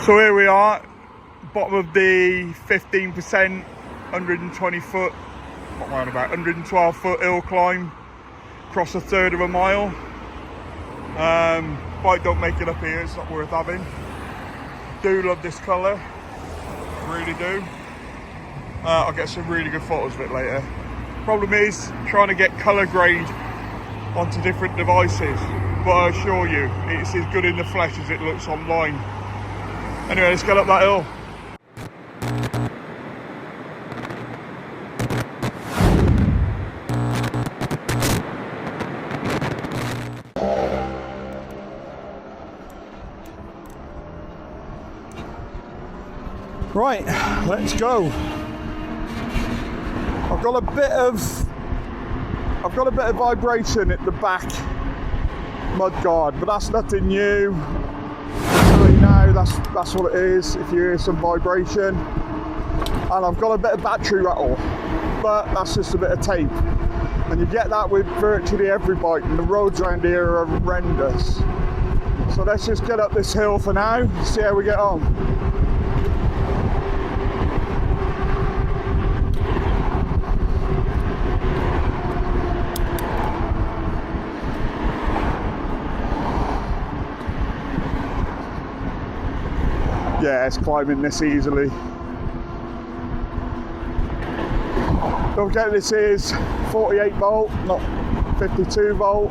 So here we are, bottom of the 15%, 120 foot, what am I on about, 112 foot hill climb, across a third of a mile. Bike don't make it up here, it's not worth having. Do love this colour, really do. I'll get some really good photos of it later. Problem is trying to get colour grade onto different devices, but I assure you it's as good in the flesh as it looks online. Anyway, let's get up that hill. Right, let's go. I've got a bit of vibration at the back mudguard, but that's nothing new. Now that's what it is. If you hear some vibration, and I've got a bit of battery rattle, but that's just a bit of tape, and you get that with virtually every bike, and the roads around here are horrendous. So let's just get up this hill for now, see how we get on. Yeah, it's climbing this easily. Don't forget this is 48 volt, not 52 volt.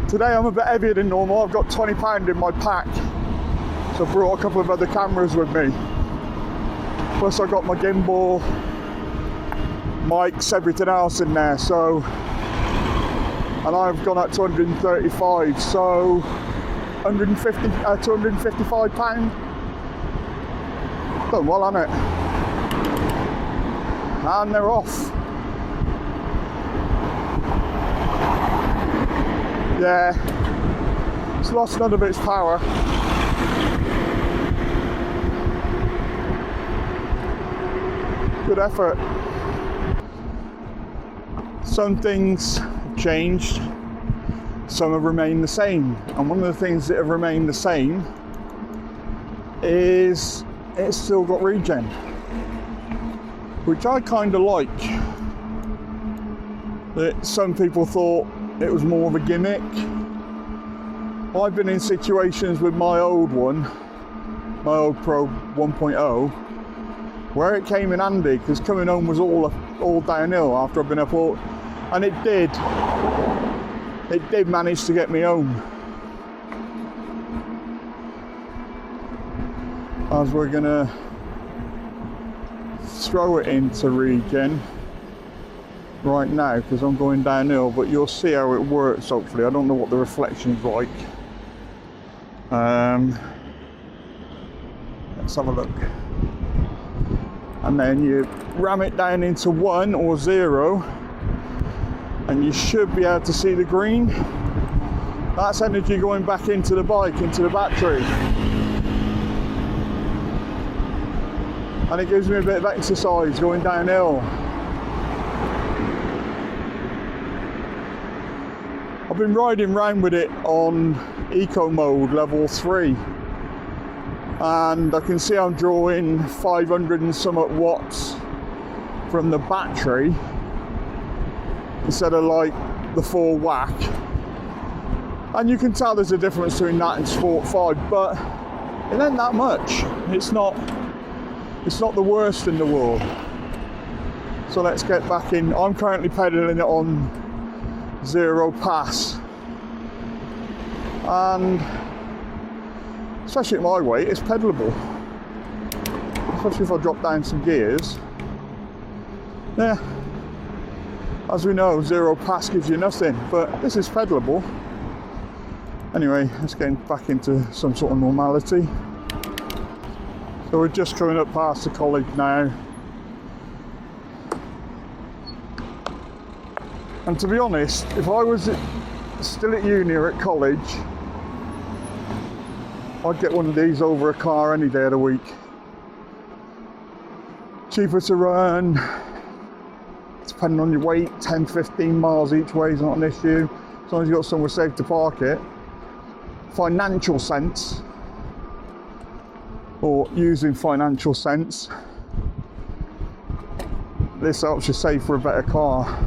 Today I'm a bit heavier than normal. I've got 20 pound in my pack, so I brought a couple of other cameras with me. Plus I got my gimbal, mics, everything else in there. So, and I've gone up to 135. So. 255 pound. Done well, hasn't it? And they're off. Yeah, it's lost none of its power. Good effort. Some things have changed. Some have remained the same, and one of the things that have remained the same is it's still got regen, which I kind of like. That some people thought it was more of a gimmick. I've been in situations with my old one, my old Pro 1.0, where it came in handy, because coming home was all downhill after I've been up all, and it did manage to get me home. As we're gonna throw it into regen right now, because I'm going downhill, but you'll see how it works hopefully. I don't know what the reflection's like. Let's have a look. And then you ram it down into 1 or 0, and you should be able to see the green. That's energy going back into the bike, into the battery. And it gives me a bit of exercise going downhill. I've been riding around with it on eco mode level 3, and I can see I'm drawing 500 and somewhat watts from the battery instead of like the full whack. And you can tell there's a difference between that and Sport 5, but it ain't that much. It's not the worst in the world. So let's get back in. I'm currently pedaling it on 0 pass, and especially at my weight, it's pedalable. Especially if I drop down some gears. Yeah, as we know, 0 pass gives you nothing, but this is pedalable. Anyway, let's get back into some sort of normality. So we're just coming up past the college now. And to be honest, if I was still at uni or at college, I'd get one of these over a car any day of the week. Cheaper to run, depending on your weight, 10-15 miles each way is not an issue, as long as you've got somewhere safe to park it. financial sense, or using financial sense, this helps you save for a better car.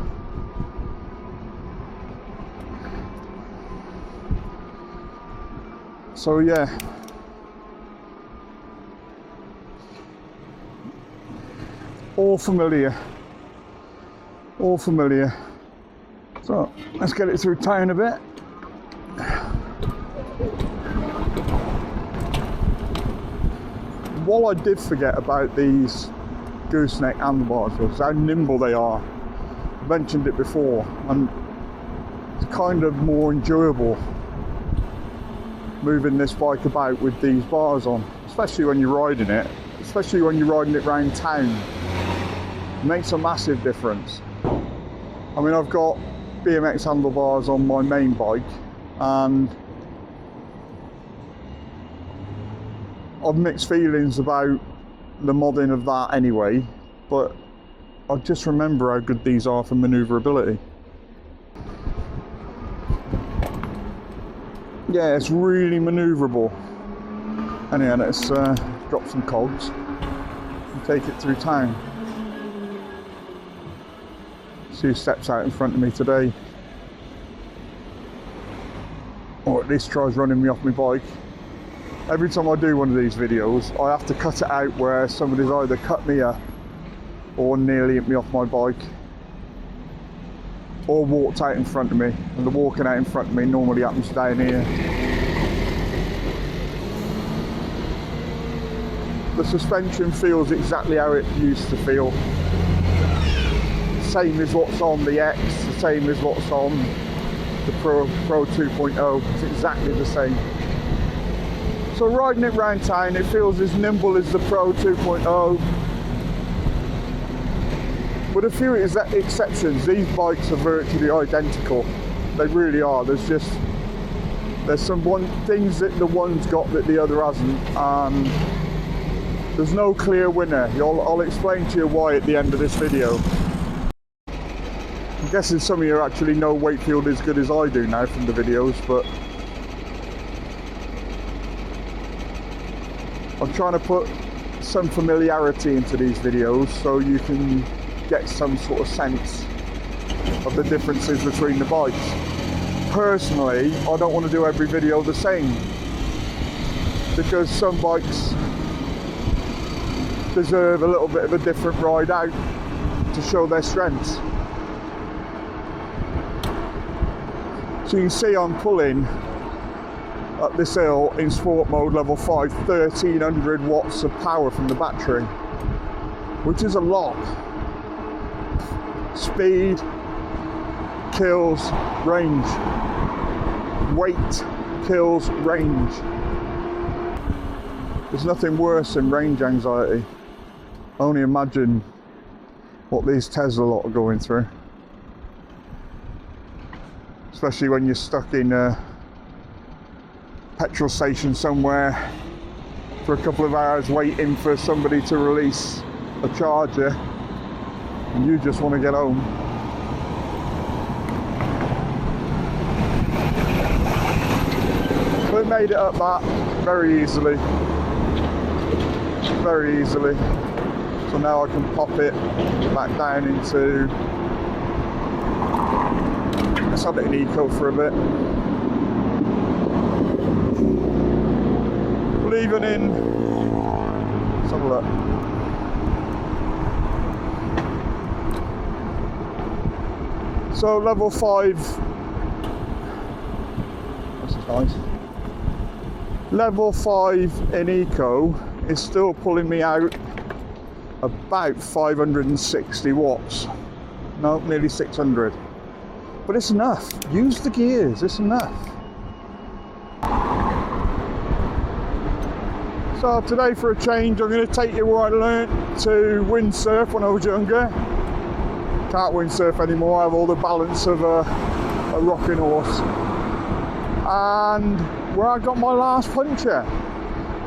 So yeah, all familiar. So let's get it through town a bit. What I did forget about these gooseneck handlebars was how nimble they are. I mentioned it before, and it's kind of more enjoyable moving this bike about with these bars on, especially when you're riding it, around town. It makes a massive difference. I mean, I've got BMX handlebars on my main bike, and I've mixed feelings about the modding of that anyway, but I just remember how good these are for manoeuvrability. Yeah, it's really manoeuvrable. Anyhow, let's drop some cogs and take it through town. See who steps out in front of me today, or at least tries running me off my bike. Every time I do one of these videos, I have to cut it out where somebody's either cut me up or nearly hit me off my bike, or walked out in front of me, and the walking out in front of me normally happens down here. The suspension feels exactly how it used to feel. Same as what's on the X, the same as what's on the Pro 2.0, it's exactly the same. So riding it around town, it feels as nimble as the Pro 2.0. With a few exceptions, these bikes are virtually identical. They really are. There's some things that the one's got that the other hasn't, and there's no clear winner. I'll explain to you why at the end of this video. I'm guessing some of you actually know Wakefield as good as I do now from the videos, but I'm trying to put some familiarity into these videos so you can get some sort of sense of the differences between the bikes. Personally, I don't want to do every video the same, because some bikes deserve a little bit of a different ride out to show their strengths. So you can see I'm pulling up this hill in sport mode level 5, 1300 watts of power from the battery, which is a lot. Speed kills range. Weight kills range. There's nothing worse than range anxiety. Only imagine what these Tesla lot are going through. Especially when you're stuck in a petrol station somewhere for a couple of hours waiting for somebody to release a charger, and you just want to get home. But it made it up that very easily. Very easily. So now I can pop it back down into, let's have it in eco for a bit. Leaving in, let's have a look. So level 5, this is nice. Level 5 in eco is still pulling me out about 560 watts. No, nearly 600. But it's enough. Use the gears, it's enough. So today, for a change, I'm going to take you where I learnt to windsurf when I was younger. Can't windsurf anymore, I have all the balance of a rocking horse. And where I got my last puncture.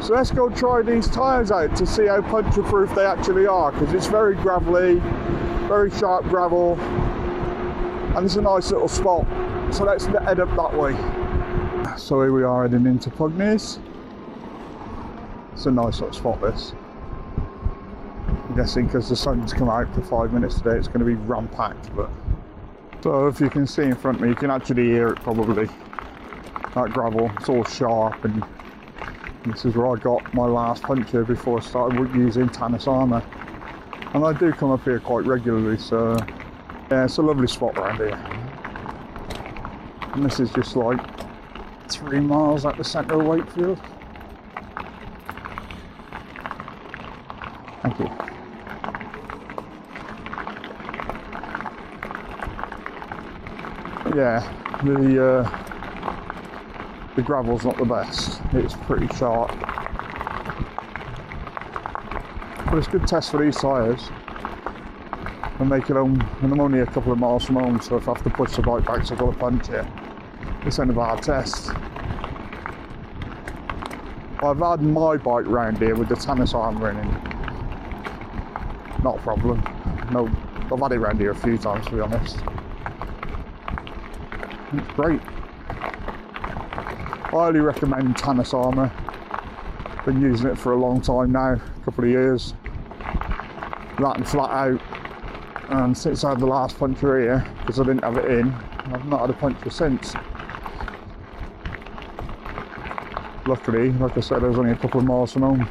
So let's go try these tyres out to see how puncture proof they actually are, because it's very gravelly, very sharp gravel, and it's a nice little spot. So let's head up that way. So here we are heading into Pugneys. It's a nice little spot, this. I'm guessing because the sun's come out for 5 minutes today, it's going to be ram-packed. But so if you can see in front of me, you can actually hear it probably. That gravel, it's all sharp, and this is where I got my last puncture before I started using Tannis armour. And I do come up here quite regularly, so yeah, it's a lovely spot around here. And this is just like 3 miles out the centre of Wakefield. Thank you. Yeah, the gravel's not the best. It's pretty sharp. But it's a good test for these tyres. And make it home, and I'm only a couple of miles from home, so if I have to push the bike back, so I've got to punch it. It's end of our test. I've had my bike round here with the Tannis armour in it. Not a problem. No, I've had it round here a few times, to be honest. It's great. I highly recommend Tannis armour. Been using it for a long time now, a couple of years. That and flat out. And since I had the last puncture here, because I didn't have it in, I've not had a puncture since. Luckily, like I said, I was only a couple of miles from home.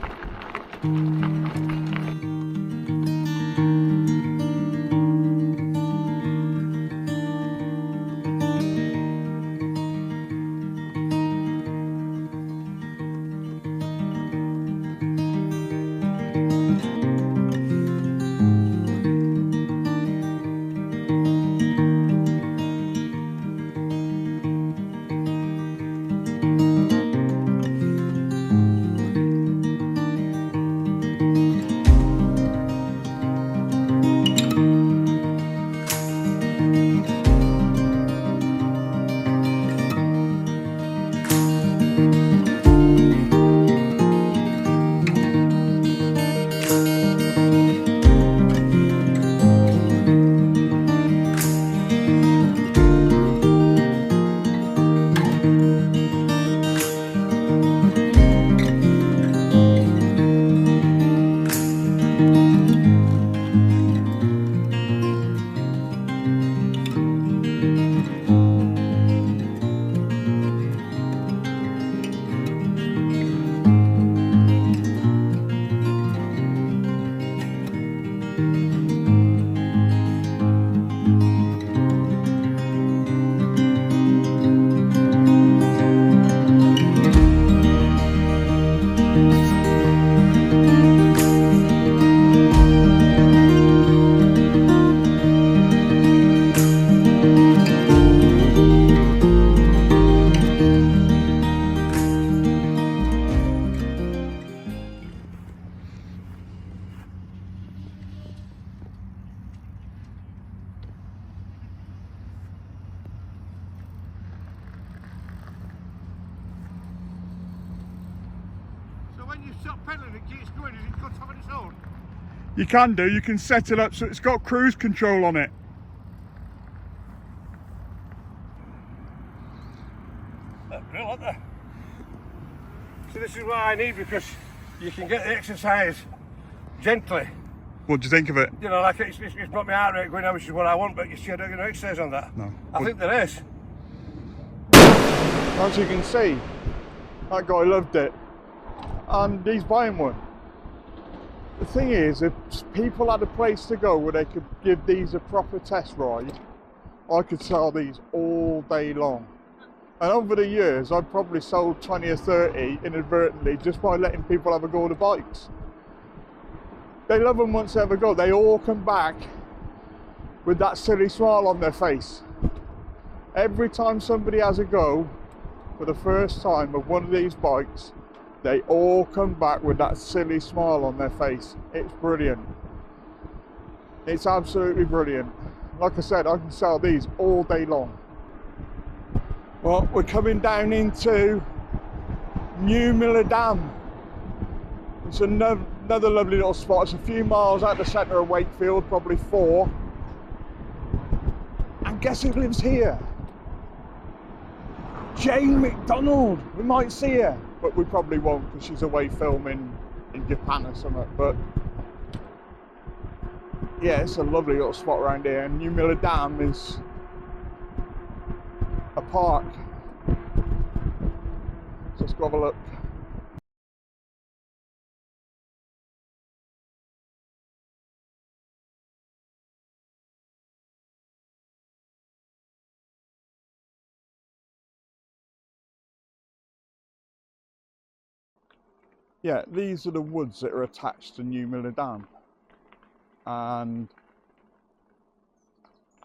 When you stop pedalling, it keeps going, does it cut off on its own? You can do, you can set it up so it's got cruise control on it. That's brilliant, isn't it? So this is what I need, because you can get the exercise gently. What do you think of it? You know, like it's not my heart rate going down, which is what I want, but you see I don't get no exercise on that. No. I think there is. As you can see, that guy loved it. And he's buying one. The thing is, if people had a place to go where they could give these a proper test ride, I could sell these all day long. And over the years, I've probably sold 20 or 30 inadvertently just by letting people have a go at the bikes. They love them once they have a go. They all come back with that silly smile on their face. Every time somebody has a go for the first time of one of these bikes, they all come back with that silly smile on their face. It's brilliant. It's absolutely brilliant. Like I said, I can sell these all day long. Well, we're coming down into New Miller Dam. It's another lovely little spot. It's a few miles out the centre of Wakefield, probably 4. And guess who lives here? Jane McDonald. We might see her, but we probably won't because she's away filming in Japan or something. But yeah, it's a lovely little spot around here. And New Miller Dam is a park. So let's go have a look. Yeah, these are the woods that are attached to New Miller Dam, and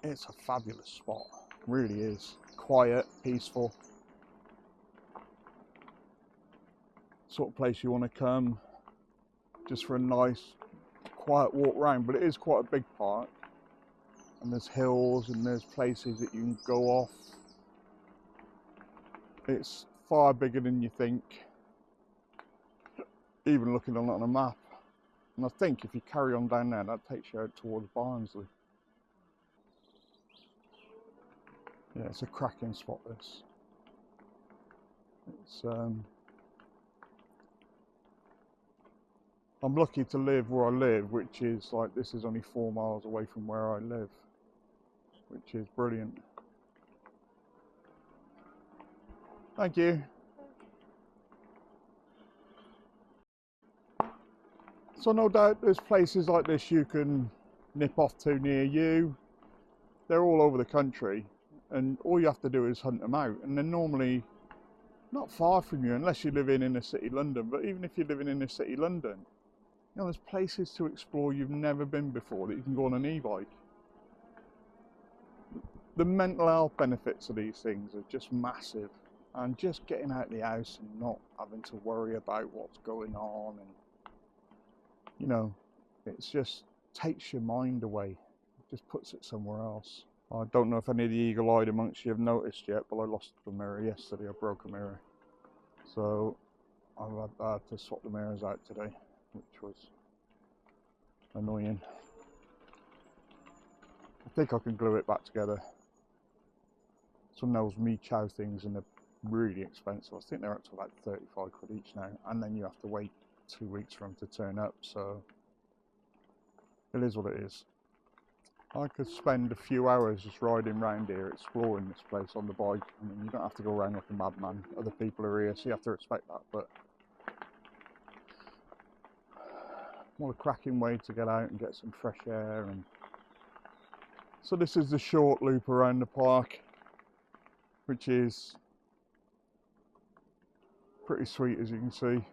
it's a fabulous spot, it really is. Quiet, peaceful, sort of place you want to come just for a nice quiet walk round. But it is quite a big park, and there's hills and there's places that you can go off. It's far bigger than you think, even looking on a map. And I think if you carry on down there, that takes you out towards Barnsley. Yeah, it's a cracking spot, this. It's I'm lucky to live where I live, which is like, this is only 4 miles away from where I live, which is brilliant. Thank you. So no doubt there's places like this you can nip off to near you. They're all over the country, and all you have to do is hunt them out, and they're normally not far from you unless you live in inner city London. But even if you're living in inner city London, you know, there's places to explore you've never been before that you can go on an e-bike. The mental health benefits of these things are just massive, and just getting out of the house and not having to worry about what's going on, and you know, it's just takes your mind away, it just puts it somewhere else. I don't know if any of the eagle-eyed amongst you have noticed yet, but I lost the mirror yesterday. I broke a mirror, so I've had to swap the mirrors out today, which was annoying. I think I can glue it back together. Some of those Mi Chow things, and they're really expensive. I think they're up to about 35 quid each now, and then you have to wait 2 weeks for them to turn up, so it is what it is. I could spend a few hours just riding around here, exploring this place on the bike. I mean, you don't have to go around like a madman. Other people are here, so you have to respect that, but what a cracking way to get out and get some fresh air. And so this is the short loop around the park, which is pretty sweet, as you can see.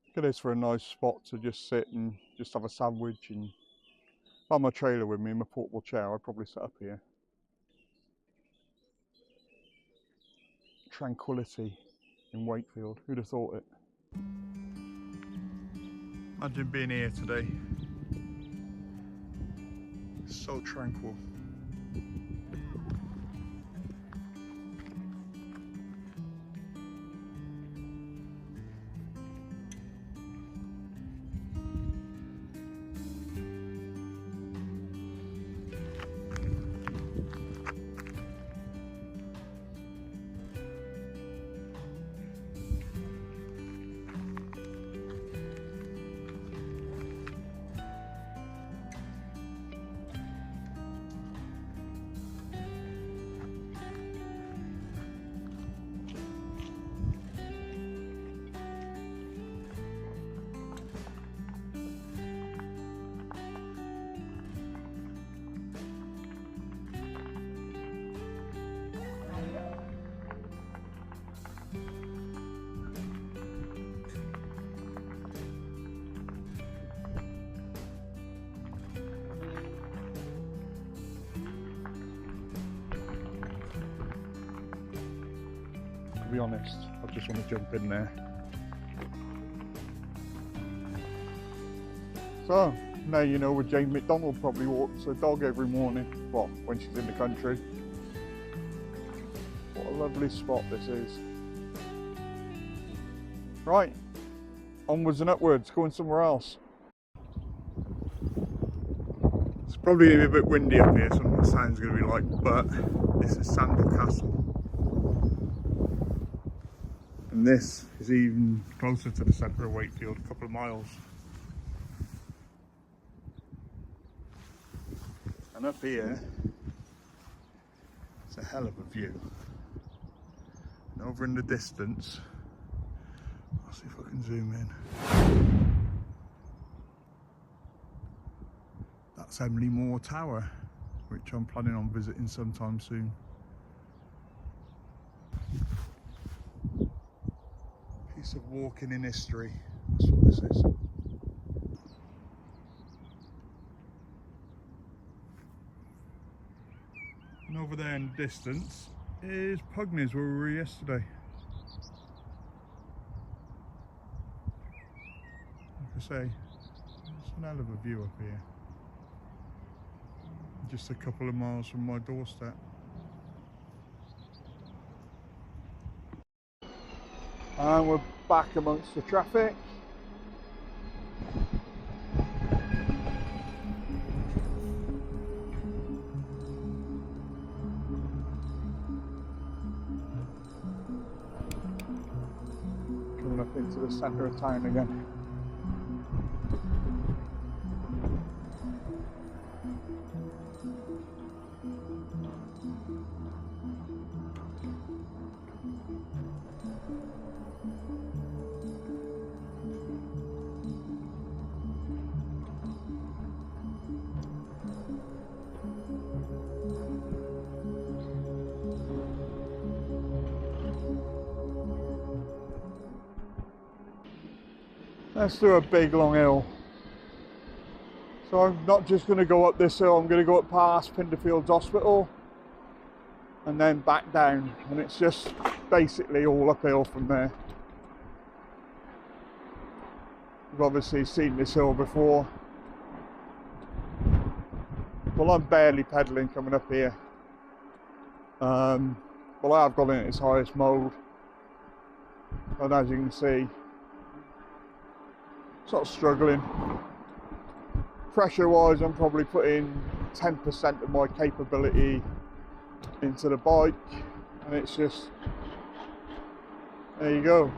Look at this for a nice spot to just sit and just have a sandwich. And if I had my trailer with me, my portable chair, I'd probably sit up here. Tranquility in Wakefield, who'd have thought it? Imagine being here today. It's so tranquil. To be honest, I just want to jump in there. So, now you know where Jane McDonald probably walks her dog every morning, well, when she's in the country. What a lovely spot this is. Right, onwards and upwards, going somewhere else. It's probably going to be a bit windy up here, so I don't know what the sound's going to be like, but this is Sandal Castle. And this is even closer to the centre of Wakefield, a couple of miles. And up here, it's a hell of a view. And over in the distance, I'll see if I can zoom in. That's Emily Moore Tower, which I'm planning on visiting sometime soon. Piece of walking in history, that's what this is. And over there in the distance is Pugneys, where we were yesterday. Like I say, it's an hell of a view up here. Just a couple of miles from my doorstep. And we're back amongst the traffic. Coming up into the centre of town again. Let's do a big long hill. So I'm not just going to go up this hill, I'm going to go up past Pinderfields Hospital and then back down, and it's just basically all uphill from there. You've obviously seen this hill before. Well, I'm barely pedalling coming up here. Well, I have got it in its highest mode, and as you can see, sort of struggling. Pressure wise, I'm probably putting 10% of my capability into the bike, and it's just, there you go.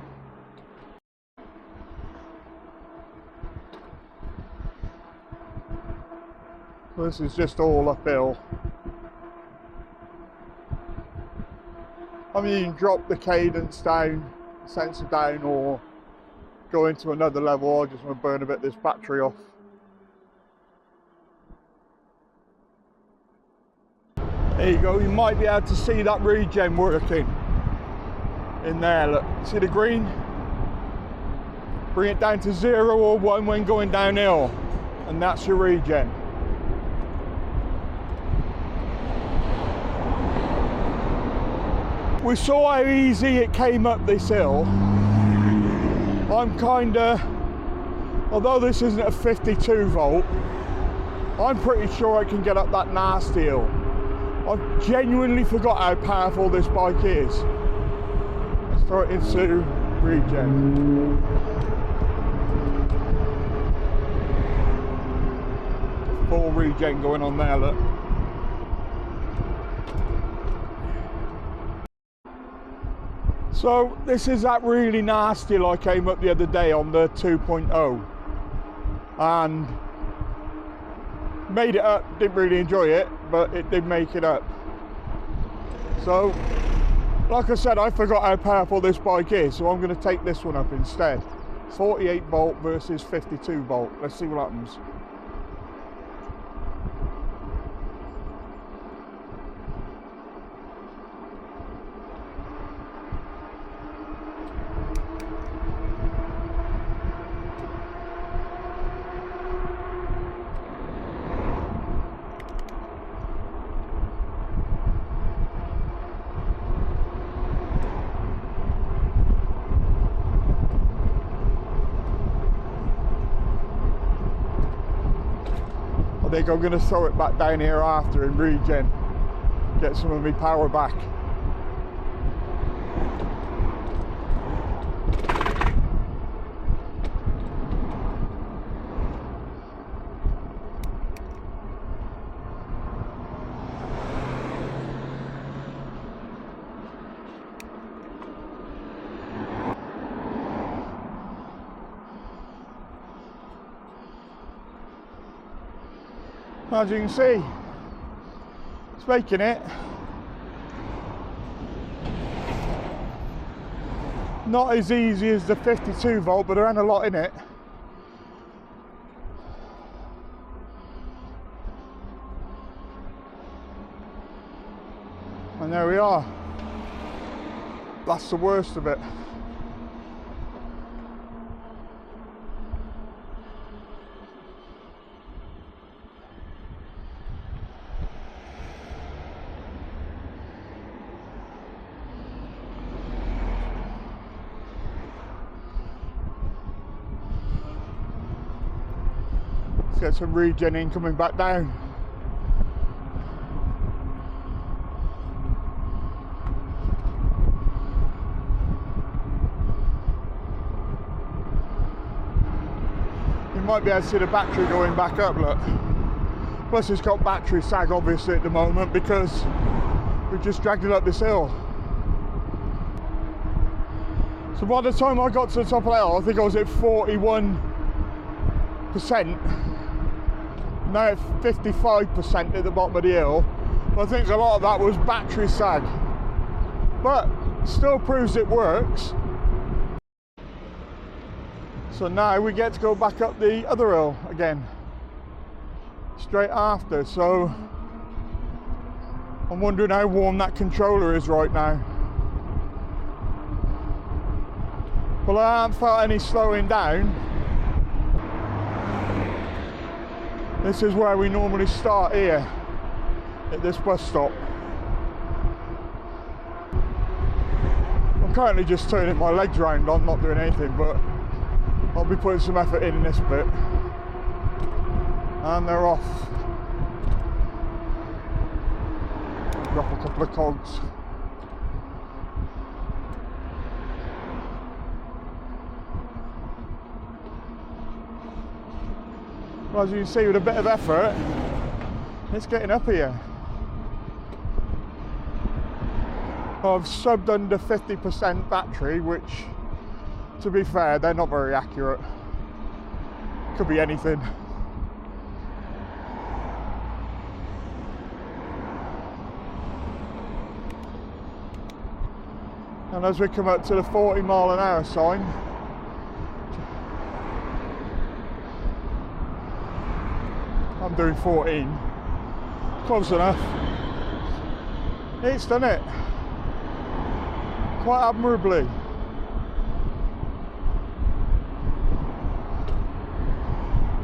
So this is just all uphill. I mean, you can drop the cadence down, sensor down, or go into another level. I just want to burn a bit of this battery off. There you go, you might be able to see that regen working in there. Look, see the green? Bring it down to 0 or 1 when going downhill, and that's your regen. We saw how easy it came up this hill. I'm kinda, although this isn't a 52 volt, I'm pretty sure I can get up that nasty hill. I've genuinely forgot how powerful this bike is. Let's throw it into regen. Full regen going on there, look. So this is that really nasty hill I came up the other day on the 2.0 and made it up. Didn't really enjoy it, but it did make it up. So like I said, I forgot how powerful this bike is, so I'm going to take this one up instead. 48 volt versus 52 volt. Let's see what happens. I think I'm going to throw it back down here after and regen, get some of my power back. As you can see, it's making it. Not as easy as the 52 volt, but there ain't a lot in it. And there we are. That's the worst of it. Let's get some regenning coming back down. You might be able to see the battery going back up, look. Plus it's got battery sag obviously at the moment because we just dragged it up this hill. So by the time I got to the top of the hill, I think I was at 41%. Now at 55% at the bottom of the hill. I think a lot of that was battery sag. But still proves it works. So now we get to go back up the other hill again. Straight after. So I'm wondering how warm that controller is right now. Well, I haven't felt any slowing down. This is where we normally start here, at this bus stop. I'm currently just turning my legs round, I'm not doing anything, but I'll be putting some effort in this bit. And they're off. Drop a couple of cogs. Well, as you can see, with a bit of effort, it's getting up here. I've subbed under 50% battery, which, to be fair, they're not very accurate. Could be anything. And as we come up to the 40-mile-an-hour sign, I'm doing 14. Close enough. It's done it. Quite admirably.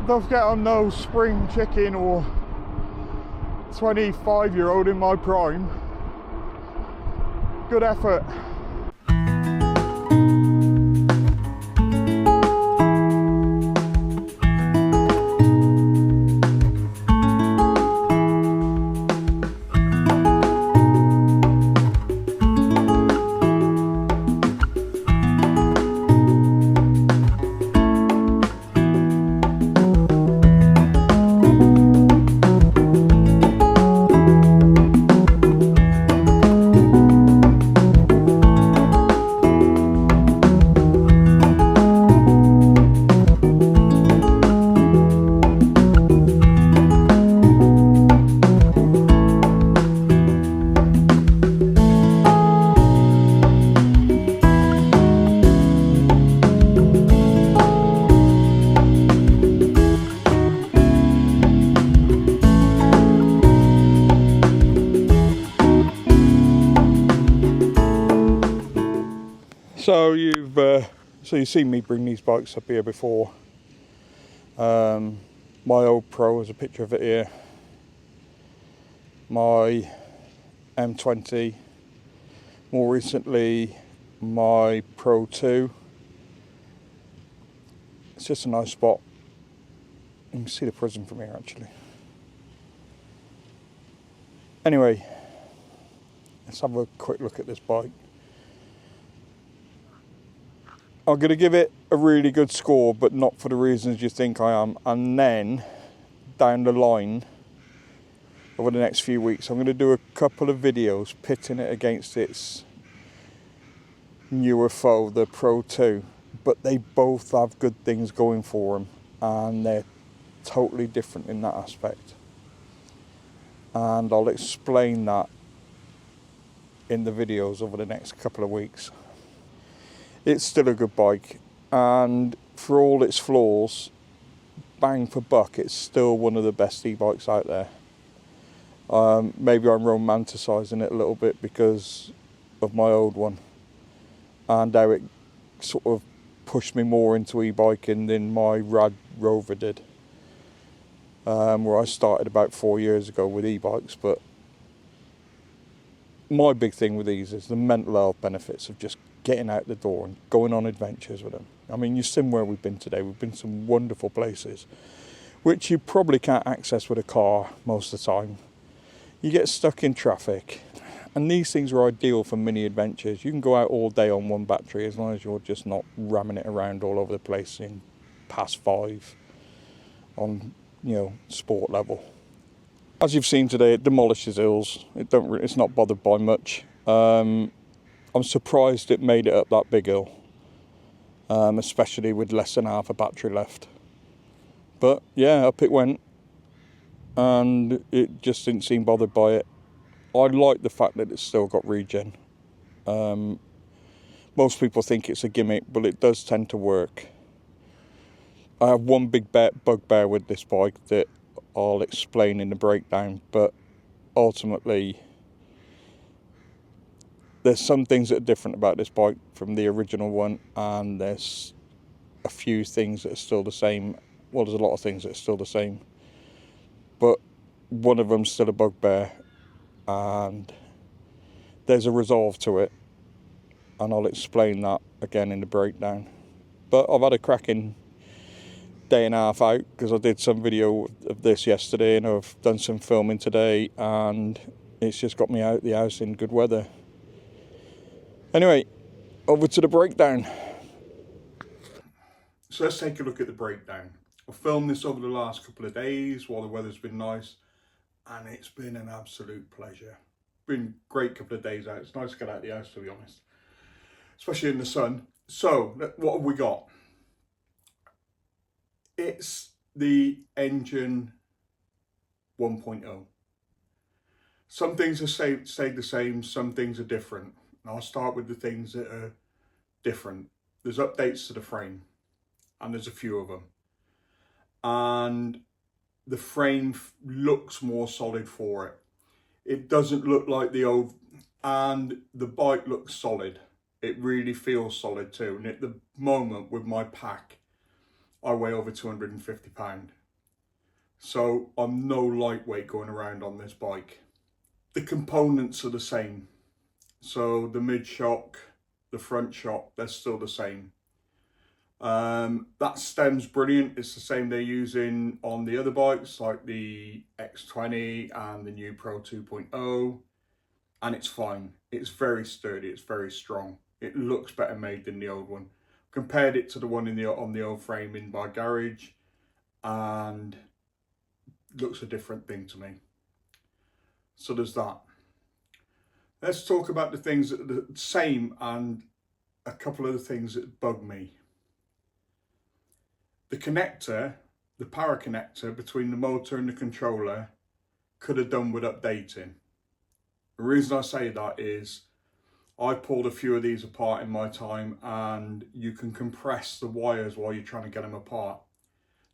Don't forget I'm no spring chicken or 25-year-old in my prime. Good effort. So you've seen me bring these bikes up here before. My old Pro, there's a picture of it here. My M20. More recently, my Pro 2. It's just a nice spot. You can see the prism from here actually. Anyway, let's have a quick look at this bike. I'm going to give it a really good score, but not for the reasons you think I am. And then, down the line, over the next few weeks, I'm going to do a couple of videos pitting it against its newer foe, the Pro 2. But they both have good things going for them, and they're totally different in that aspect. and I'll explain that in the videos over the next couple of weeks. It's still a good bike, and for all its flaws, bang for buck, it's still one of the best e-bikes out there. Maybe I'm romanticising it a little bit because of my old one and how it sort of pushed me more into e-biking than my Rad Rover did, where I started about 4 years ago with e-bikes. But my big thing with these is the mental health benefits of just getting out the door and going on adventures with them. I mean, you've seen where we've been today. We've been to some wonderful places, which you probably can't access with a car most of the time. You get stuck in traffic, and these things are ideal for mini adventures. You can go out all day on one battery as long as you're just not ramming it around all over the place in past 5 on, sport level. As you've seen today, it demolishes hills. It's not bothered by much. I'm surprised it made it up that big hill, especially with less than half a battery left. But yeah, up it went, and it just didn't seem bothered by it. I like the fact that it's still got regen. Most people think it's a gimmick, but it does tend to work. I have one big bugbear with this bike that I'll explain in the breakdown, but ultimately there's some things that are different about this bike from the original one, and there's a few things that are still the same. Well, there's a lot of things that are still the same, but one of them's still a bugbear, and there's a resolve to it, and I'll explain that again in the breakdown. But I've had a cracking day and a half out because I did some video of this yesterday, and I've done some filming today, and it's just got me out the house in good weather. Anyway, over to the breakdown. So let's take a look at the breakdown. I've filmed this over the last couple of days while the weather's been nice, and it's been an absolute pleasure. Been a great couple of days out. It's nice to get out of the house, to be honest, especially in the sun. So what have we got? It's the Engine 1.0. Some things have stayed the same, some things are different. And I'll start with the things that are different. There's updates to the frame, and there's a few of them. And the frame looks more solid for it. It doesn't look like the old, and the bike looks solid. It really feels solid too. And at the moment with my pack, I weigh over 250 pounds. So I'm no lightweight going around on this bike. The components are the same. So the mid shock, the front shock, they're still the same. That stem's brilliant. It's the same they're using on the other bikes like the X20 and the new Pro 2.0, and it's fine. It's very sturdy, it's very strong. It looks better made than the old one. Compared it to the one on the old frame in my garage, and looks a different thing to me. So there's that. Let's talk about the things that are the same and a couple of the things that bug me. The connector, the power connector between the motor and the controller, could have done with updating. The reason I say that is I pulled a few of these apart in my time, and you can compress the wires while you're trying to get them apart.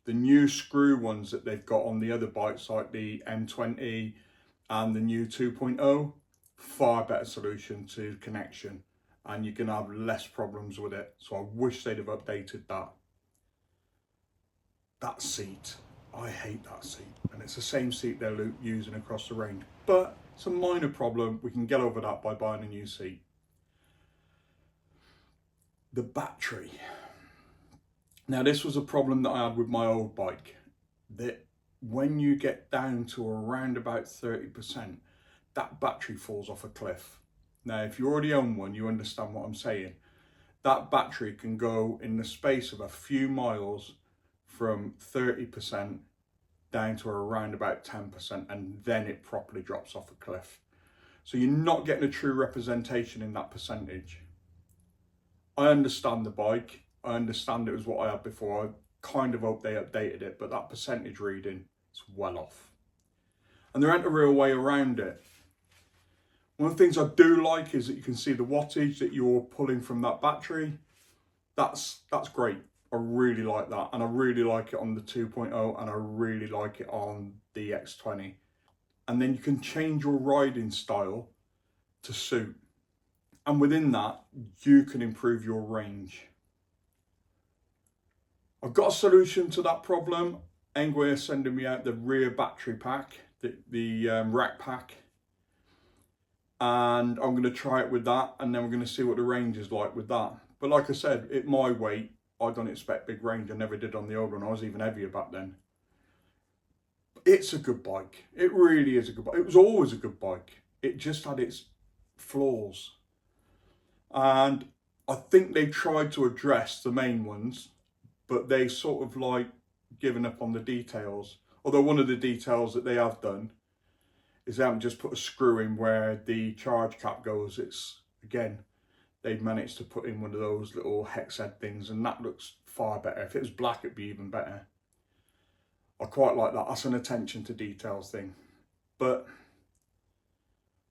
The new screw ones that they've got on the other bikes like the M20 and the new 2.0, far better solution to connection, and you can have less problems with it. So I wish they'd have updated that. That seat, I hate that seat, and it's the same seat they're using across the range, but it's a minor problem. We can get over that by buying a new seat. The battery. Now this was a problem that I had with my old bike, that when you get down to around about 30%, that battery falls off a cliff. Now, if you already own one, you understand what I'm saying. That battery can go in the space of a few miles from 30% down to around about 10%, and then it properly drops off a cliff. So you're not getting a true representation in that percentage. I understand the bike. I understand it was what I had before. I kind of hope they updated it, but that percentage reading is well off. And there ain't a real way around it. One of the things I do like is that you can see the wattage that you're pulling from that battery. That's great. I really like that, and I really like it on the 2.0, and I really like it on the X20. And then you can change your riding style to suit. And within that, you can improve your range. I've got a solution to that problem. Engwe is sending me out the rear battery pack, the rack pack. And I'm going to try it with that, and then we're going to see what the range is like with that. But like I said, at my weight, I don't expect big range. I never did on the old one. I was even heavier back then. It's a good bike. It really is a good bike. It was always a good bike. It just had its flaws. And I think they tried to address the main ones, but they sort of like given up on the details. Although one of the details that they have done is they haven't just put a screw in where the charge cap goes. It's, again, they've managed to put in one of those little hex head things, and that looks far better. If it was black, it'd be even better. I quite like that. That's an attention to details thing. But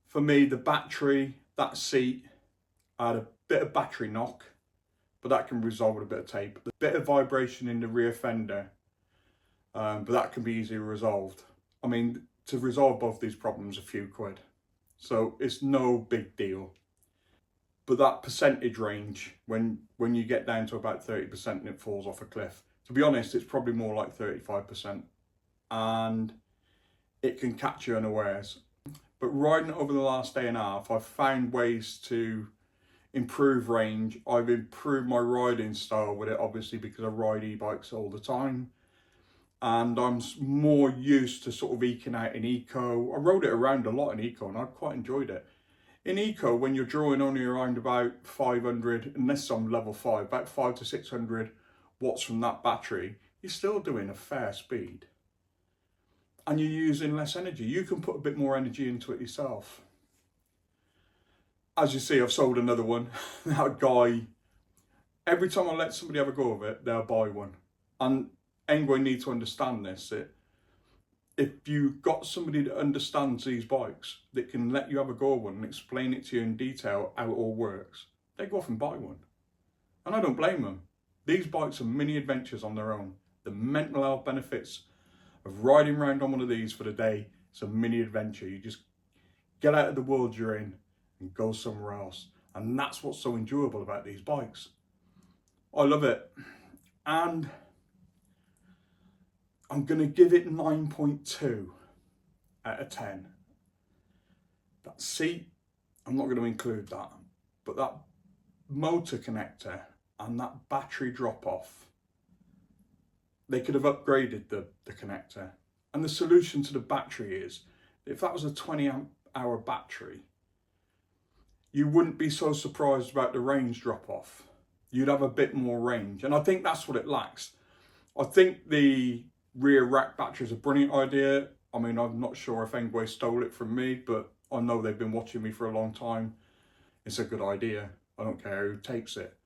for me, the battery, that seat, I had a bit of battery knock, but that can resolve with a bit of tape. The bit of vibration in the rear fender, but that can be easily resolved. I mean, to resolve both these problems, a few quid. So it's no big deal. But that percentage range, when you get down to about 30% and it falls off a cliff, to be honest, it's probably more like 35%. And it can catch you unawares. But riding over the last day and a half, I've found ways to improve range. I've improved my riding style with it, obviously, because I ride e-bikes all the time. And I'm more used to sort of eking out in eco. I rode it around a lot in eco, and I quite enjoyed it. In eco, when you're drawing only around about 500, unless I'm level 5, about 500 to 600 watts from that battery, you're still doing a fair speed. And you're using less energy. You can put a bit more energy into it yourself. As you see, I've sold another one. That guy, every time I let somebody have a go of it, they'll buy one. And Engwe need to understand this. If you've got somebody that understands these bikes, that can let you have a go of one and explain it to you in detail how it all works, they go off and buy one. And I don't blame them. These bikes are mini adventures on their own. The mental health benefits of riding around on one of these for the day, it's a mini adventure. You just get out of the world you're in and go somewhere else. And that's what's so enjoyable about these bikes. I love it. And I'm going to give it 9.2 out of 10. That seat, I'm not going to include that. But that motor connector and that battery drop off, they could have upgraded the connector. And the solution to the battery is, if that was a 20 amp hour battery, you wouldn't be so surprised about the range drop off. You'd have a bit more range. And I think that's what it lacks. I think the rear rack battery is a brilliant idea. I mean, I'm not sure if Engwe stole it from me, but I know they've been watching me for a long time. It's a good idea. I don't care who takes it.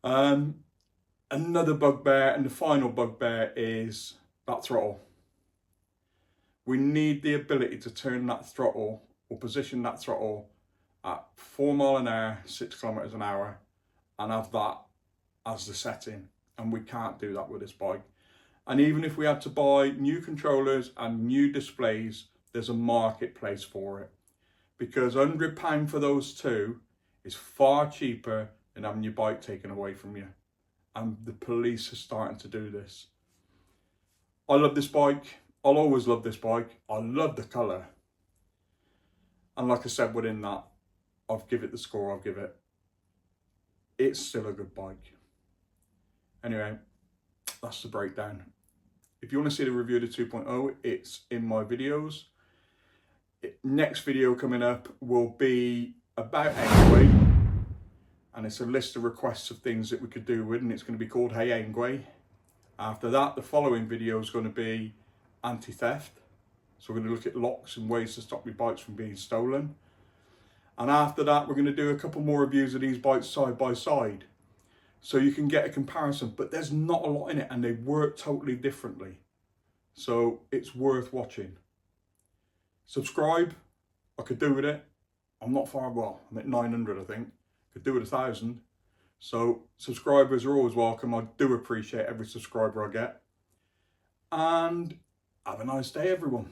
Another bugbear, and the final bugbear, is that throttle. We need the ability to turn that throttle or position that throttle at 4 miles an hour, 6 kilometers an hour, and have that as the setting. And we can't do that with this bike. And even if we had to buy new controllers and new displays, there's a marketplace for it. Because £100 for those two is far cheaper than having your bike taken away from you. And the police are starting to do this. I love this bike. I'll always love this bike. I love the colour. And like I said, within that, I'll give it the score I'll give it. It's still a good bike. Anyway, that's the breakdown. If you want to see the review of the 2.0, it's in my videos. Next video coming up will be about Engwe. And it's a list of requests of things that we could do with, and it's going to be called Hey Engwe. After that, the following video is going to be anti-theft. So we're going to look at locks and ways to stop your bikes from being stolen. And after that, we're going to do a couple more reviews of these bikes side by side, so you can get a comparison. But there's not a lot in it, and they work totally differently. So it's worth watching. Subscribe, I could do with it. I'm not far, well, I'm at 900 I think. Could do with 1,000. So subscribers are always welcome. I do appreciate every subscriber I get. And have a nice day everyone.